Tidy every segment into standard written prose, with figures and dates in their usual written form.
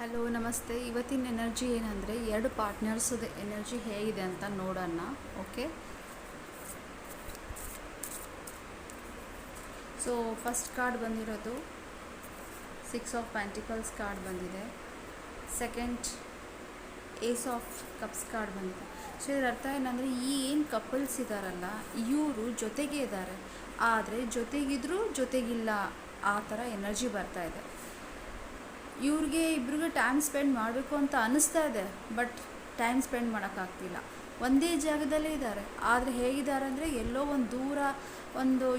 Hello ನಮಸ್ತೆ. ಇವತ್ತಿನ energy ಏನಂದರೆ ಎರಡು ಪಾರ್ಟ್ನರ್ಸದ ಎನರ್ಜಿ ಹೇಗಿದೆ ಅಂತ ನೋಡೋಣ. ಓಕೆ, ಸೊ ಫಸ್ಟ್ ಕಾರ್ಡ್ ಬಂದಿರೋದು 6 ಆಫ್ ಪೆಂಟಿಕಲ್ಸ್ ಕಾರ್ಡ್ ಬಂದಿದೆ. Second ace of cups card ಬಂದಿದೆ. ಸೊ ಇದರ ಅರ್ಥ ಏನಂದರೆ ಏನು ಕಪಲ್ಸ್ ಇದ್ದಾರಲ್ಲ, ಇವರು ಜೊತೆಗೆ ಇದ್ದಾರೆ, ಆದರೆ ಜೊತೆಗಿದ್ರೂ ಜೊತೆಗಿಲ್ಲ, ಆ ಥರ ಎನರ್ಜಿ ಬರ್ತಾ ಇದೆ. ಇವ್ರಿಗೆ ಇಬ್ರಿಗೂ ಟೈಮ್ ಸ್ಪೆಂಡ್ ಮಾಡಬೇಕು ಅಂತ ಅನ್ನಿಸ್ತಾ ಇದೆ, ಬಟ್ ಟೈಮ್ ಸ್ಪೆಂಡ್ ಮಾಡೋಕ್ಕಾಗ್ತಿಲ್ಲ. ಒಂದೇ ಜಾಗದಲ್ಲೇ ಇದ್ದಾರೆ, ಆದರೆ ಹೇಗಿದ್ದಾರೆ ಅಂದರೆ ಎಲ್ಲೋ ಒಂದು ದೂರ,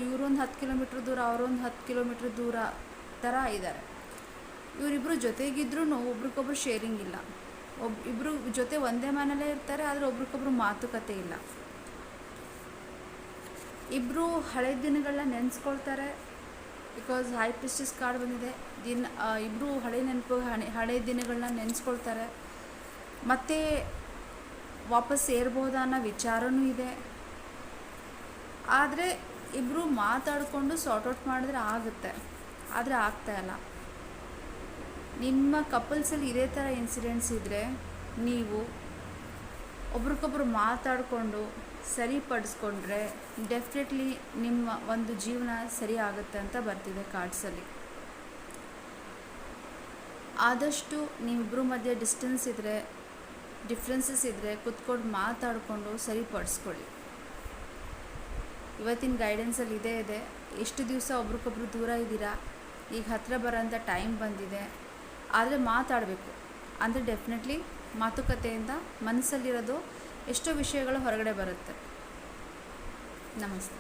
ಇವರೊಂದು 10 ಕಿಲೋಮೀಟ್ರ್ ದೂರ, ಅವರೊಂದು 10 ಕಿಲೋಮೀಟ್ರ್ ದೂರ ಥರ ಇದ್ದಾರೆ. ಇವರಿಬ್ಬರು ಜೊತೆಗಿದ್ರೂ ಒಬ್ರಿಗೊಬ್ರು ಶೇರಿಂಗ್ ಇಲ್ಲ. ಇಬ್ಬರು ಜೊತೆ ಒಂದೇ ಮನೇಲೇ ಇರ್ತಾರೆ, ಆದರೆ ಒಬ್ರಿಗೊಬ್ರು ಮಾತುಕತೆ ಇಲ್ಲ. ಇಬ್ಬರು ಹಳೆ ದಿನಗಳನ್ನ ನೆನೆಸ್ಕೊಳ್ತಾರೆ. ಬಿಕಾಸ್ ಹೈ ಪ್ರಿಸ್ಟೆಸ್ ಕಾರ್ಡ್ ಬಂದಿದೆ. ಇಬ್ಬರು ಹಳೆ ದಿನಗಳನ್ನ ನೆನೆಸ್ಕೊಳ್ತಾರೆ, ಮತ್ತು ವಾಪಸ್ ಸೇರ್ಬೋದಾ ಅನ್ನೋ ವಿಚಾರನೂ ಇದೆ. ಆದರೆ ಇಬ್ಬರು ಮಾತಾಡಿಕೊಂಡು ಸಾರ್ಟ್ಔಟ್ ಮಾಡಿದ್ರೆ ಆಗುತ್ತೆ, ಆದರೆ ಆಗ್ತಾಯಿಲ್ಲ. ನಿಮ್ಮ ಕಪಲ್ಸಲ್ಲಿ ಇದೇ ಥರ ಇನ್ಸಿಡೆಂಟ್ಸ್ ಇದ್ದರೆ ನೀವು ಒಬ್ರಿಗೊಬ್ರು ಮಾತಾಡಿಕೊಂಡು ಸರಿಪಡಿಸ್ಕೊಂಡ್ರೆ ಡೆಫಿನೆಟ್ಲಿ ನಿಮ್ಮ ಒಂದು ಜೀವನ ಸರಿ ಆಗುತ್ತೆ ಅಂತ ಬರ್ತಿದೆ ಕಾರ್ಡ್ಸಲ್ಲಿ. ಆದಷ್ಟು ನೀವಿಬ್ಬರ ಮಧ್ಯೆ ಡಿಫ್ರೆನ್ಸಸ್ ಇದ್ದರೆ ಕುತ್ಕೊಂಡು ಮಾತಾಡಿಕೊಂಡು ಸರಿಪಡಿಸ್ಕೊಳ್ಳಿ. ಇವತ್ತಿನ ಗೈಡೆನ್ಸಲ್ಲಿ ಇದೇ ಇದೆ. ಎಷ್ಟು ದಿವಸ ಒಬ್ರಿಗೊಬ್ರು ದೂರ ಇದ್ದೀರಾ, ಈಗ ಹತ್ತಿರ ಬರೋಂಥ ಟೈಮ್ ಬಂದಿದೆ. ಆದರೆ ಮಾತಾಡಬೇಕು ಅಂದರೆ ಡೆಫಿನೆಟ್ಲಿ ಮಾತುಕತೆಯಿಂದ ಮನಸ್ಸಲ್ಲಿರೋದು ಎಷ್ಟೋ ವಿಷಯಗಳು ಹೊರಗಡೆ ಬರುತ್ತೆ. ನಮಸ್ತೆ.